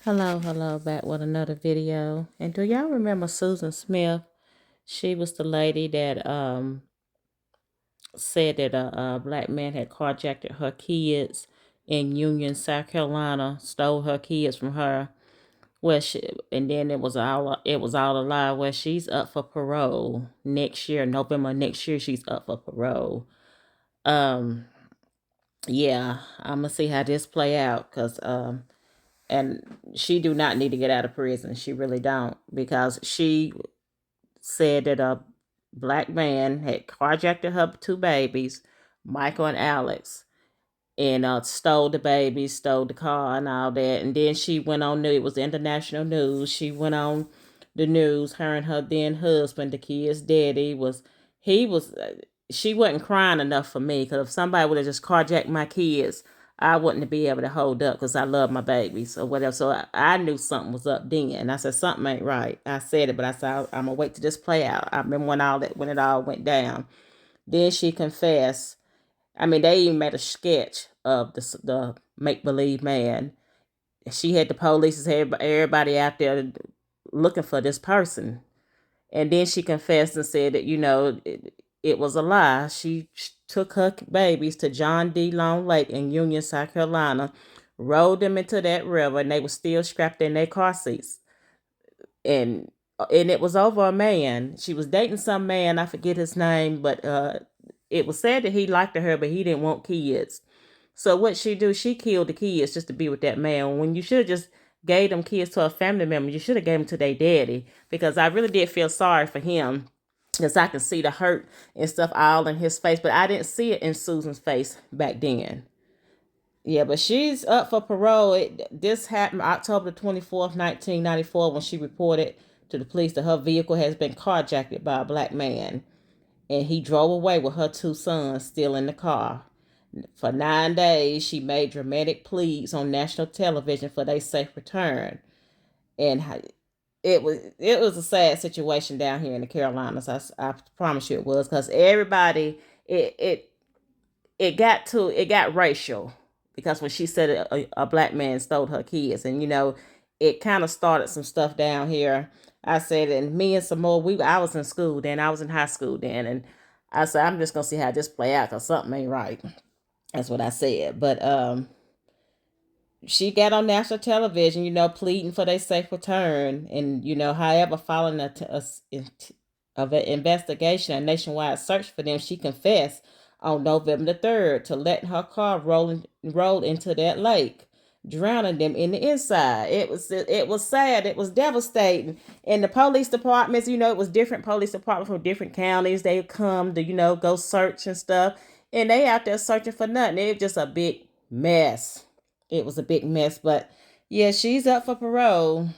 Hello, back with another video. And do y'all remember Susan Smith? She was the lady that said that a black man had carjacked her kids in Union, South Carolina, stole her kids from her. And then it was all a lie. Where she's up for parole next year, November next year. She's up for parole. Um, yeah, I'm gonna see how this play out, and she do not need to get out of prison. She really don't, because she said that a black man had carjacked her two babies, Michael and Alex, and stole the babies, stole the car, and all that. And then she went on. It was international news. She went on the news. Her and her then husband, the kid's daddy, was he was. She wasn't crying enough for me, because if somebody would have just carjacked my kids, I wouldn't be able to hold up, because I love my babies or whatever. So I knew something was up then. And I said something ain't right. I said it, but I said I'm gonna wait to this play out. I remember when it all went down. Then she confessed. I mean, they even made a sketch of the make believe man. She had the police, everybody out there looking for this person. And then she confessed and said that, it was a lie. She took her babies to John D. Long Lake in Union, South Carolina, rolled them into that river, and they were still strapped in their car seats. And it was over a man. She was dating some man, I forget his name, but it was said that he liked her, but he didn't want kids. So what she do? She killed the kids just to be with that man. When you should have just gave them kids to a family member, you should have gave them to their daddy. Because I really did feel sorry for him, because I can see the hurt and stuff all in his face, but I didn't see it in Susan's face back then. Yeah, but she's up for parole. This happened October the 24th, 1994, when she reported to the police that her vehicle has been carjacked by a black man. And he drove away with her two sons still in the car. For 9 days, she made dramatic pleas on national television for their safe return. And it was a sad situation down here in the Carolinas. I promise you it was, because everybody it got racial, because when she said a black man stole her kids, and it kind of started some stuff down here. I said, and me and some more, I was in school then, I was in high school then, and I said I'm just gonna see how this play out, because something ain't right. That's what I said. But she got on national television, pleading for their safe return. And, however, following of an investigation, a nationwide search for them, she confessed on November the 3rd to letting her car roll into that lake, drowning them in the inside. It was sad. It was devastating. And the police departments, it was different police departments from different counties. They come to, go search and stuff. And they out there searching for nothing. It was just a big mess. It was a big mess. But yeah, she's up for parole.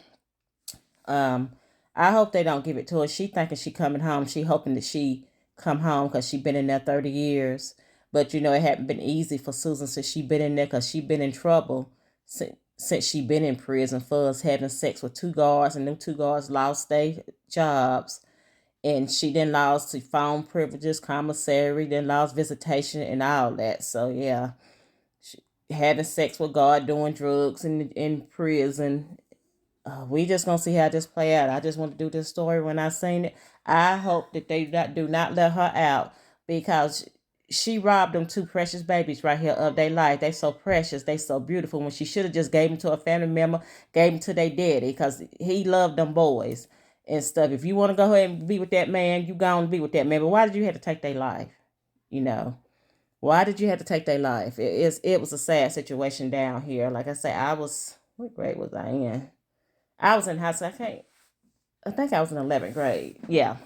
Um, I hope they don't give it to her. She thinking she coming home. She hoping that she come home, because she been in there 30 years. But it hadn't been easy for Susan since she been in there, because she been in trouble since she been in prison for us having sex with two guards, and them two guards lost their jobs. And she then lost to phone privileges, commissary, then lost visitation and all that. So yeah, having sex with God, doing drugs in prison. We just gonna see how this play out. I just want to do this story when I seen it. I hope that they do not let her out, because she robbed them two precious babies right here of their life. They so precious, they so beautiful. When she should have just gave them to a family member, gave them to their daddy, because he loved them boys and stuff. If you want to go ahead and be with that man, you go and be with that man. But why did you have to take their life? You know. Why did you have to take their life? It was a sad situation down here. Like I say, what grade was I in? I was in high school. I think I was in 11th grade. Yeah,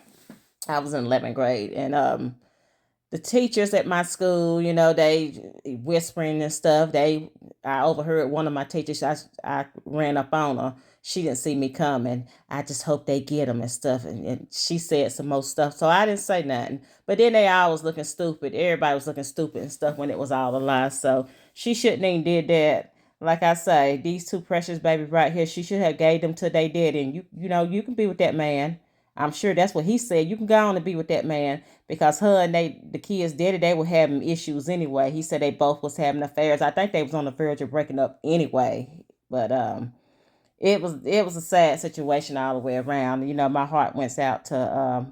I was in 11th grade. And the teachers at my school, they whispering and stuff. I overheard one of my teachers. I ran up on her. She didn't see me coming. I just hope they get them and stuff. And she said some more stuff. So I didn't say nothing. But then they all was looking stupid. Everybody was looking stupid and stuff when it was all a lie. So she shouldn't even did that. Like I say, these two precious babies right here, she should have gave them to their daddy. And you can be with that man. I'm sure that's what he said. You can go on and be with that man, because her and the kids' daddy, they were having issues anyway. He said they both was having affairs. I think they was on the verge of breaking up anyway. But it was a sad situation all the way around. My heart went out to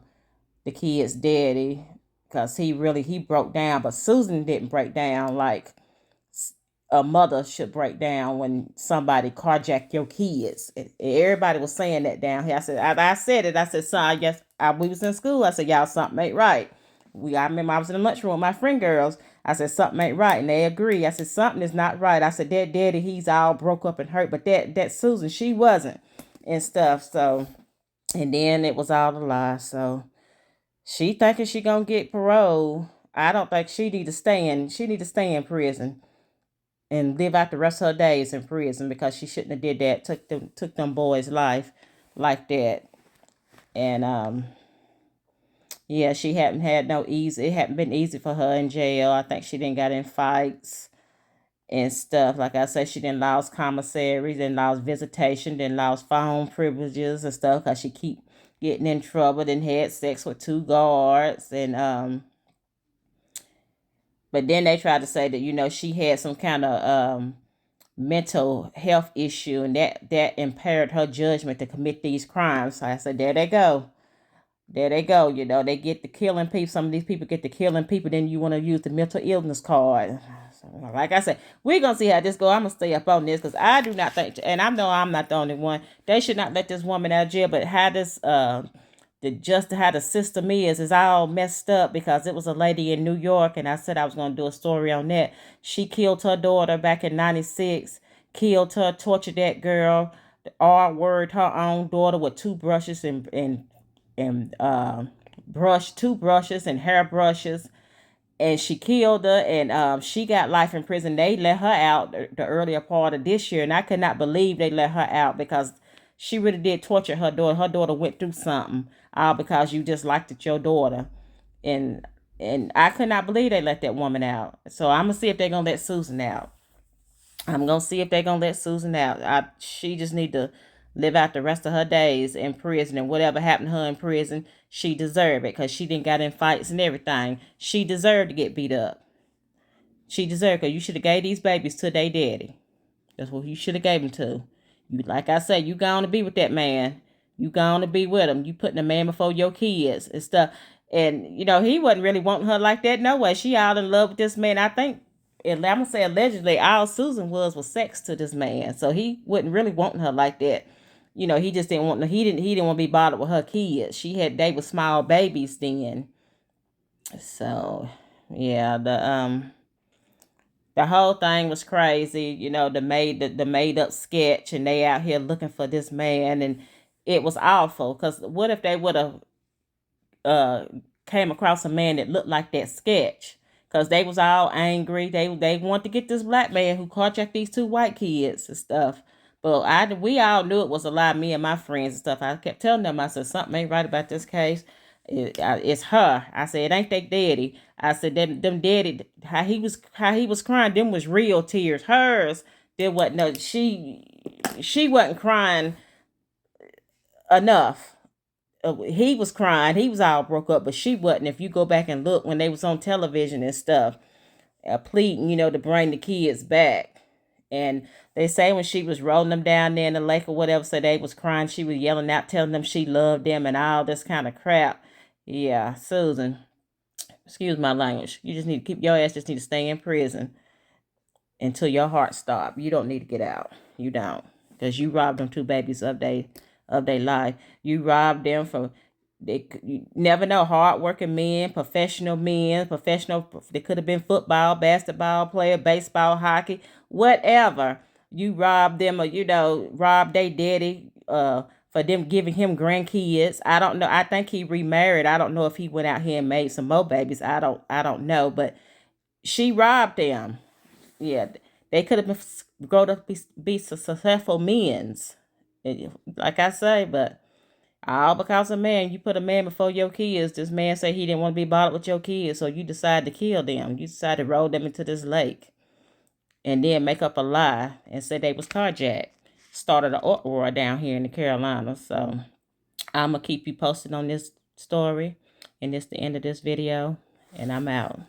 the kid's daddy, because he broke down, but Susan didn't break down like a mother should break down when somebody carjacked your kids. Everybody was saying that down here. I said it. I said, son, yes, we was in school. I said, y'all, something ain't right. I remember I was in the lunchroom with my friend girls. I said, something ain't right. And they agree. I said, something is not right. I said, that daddy, he's all broke up and hurt. But that Susan, she wasn't and stuff. So, and then it was all a lie. So she thinking she gonna get parole. I don't think she need to stay in prison and live out the rest of her days in prison, because she shouldn't have did that. Took them boys' life like that. And yeah, she hadn't had no easy. It hadn't been easy for her in jail. I think she didn't got in fights and stuff. Like I said, she didn't lost commissary, didn't lost visitation, didn't lost phone privileges and stuff, because she keep getting in trouble. Then had sex with two guards. And but then they tried to say that she had some kind of mental health issue, and that impaired her judgment to commit these crimes. So I said, there they go. There they go. They get to killing people. Some of these people get to killing people. Then you want to use the mental illness card. So, like I said, we're going to see how this goes. I'm going to stay up on this, because I do not think, and I know I'm not the only one, they should not let this woman out of jail. But how this, how the system is all messed up, because it was a lady in New York, and I said I was going to do a story on that. She killed her daughter back in 96, killed her, tortured that girl, R-word her own daughter with toothbrushes and toothbrushes and hairbrushes, and she killed her. And she got life in prison. They let her out the earlier part of this year, and I could not believe they let her out, because she really did torture her daughter. Her daughter went through something, all because you just liked it, your daughter. And I could not believe they let that woman out. So I'm gonna see if they're gonna let Susan out. I'm gonna see if they're gonna let Susan out. She just need to live out the rest of her days in prison, and whatever happened to her in prison, she deserved it, because she didn't got in fights and everything. She deserved to get beat up. She deserved, because you should have gave these babies to their daddy. That's what you should have gave them to. You, like I said, you going to be with that man. You going to be with him. You putting the man before your kids and stuff. And he wasn't really wanting her like that. No way. She all in love with this man. I think, I'm gonna say allegedly, all Susan was sex to this man. So he wasn't really wanting her like that. He just didn't want. He didn't want to be bothered with her kids. They were small babies then. So yeah, the whole thing was crazy. The made up sketch, and they out here looking for this man, and it was awful. Cause what if they would have uh came across a man that looked like that sketch? Cause they was all angry. They wanted to get this black man who carjacked these two white kids and stuff. But we all knew it was a lie. Me and my friends and stuff. I kept telling them, I said, something ain't right about this case. It's her. I said, it ain't that daddy. I said, them daddy, how he was crying, them was real tears. Hers, there wasn't no, she wasn't crying enough. He was crying. He was all broke up, but she wasn't. If you go back and look when they was on television and stuff, pleading, to bring the kids back. And they say when she was rolling them down there in the lake or whatever, so they was crying, she was yelling out, telling them she loved them and all this kind of crap. Yeah, Susan, excuse my language. You just need to your ass just need to stay in prison until your heart stop. You don't need to get out. You don't. Because you robbed them two babies of their life. You robbed them from, you never know, hardworking men, professional men, they could have been football, basketball player, baseball, hockey, whatever. You robbed them, or robbed their daddy for them giving him grandkids. I don't know. I think he remarried. I don't know if he went out here and made some more babies. I don't know, but she robbed them. Yeah, they could have been grown up be successful men's, like I say, but all because of man. You put a man before your kids. This man said he didn't want to be bothered with your kids, so you decide to kill them. You decide to roll them into this lake, and then make up a lie and say they was carjacked. Started an uproar down here in the Carolinas. So I'm gonna keep you posted on this story, and this the end of this video, and I'm out.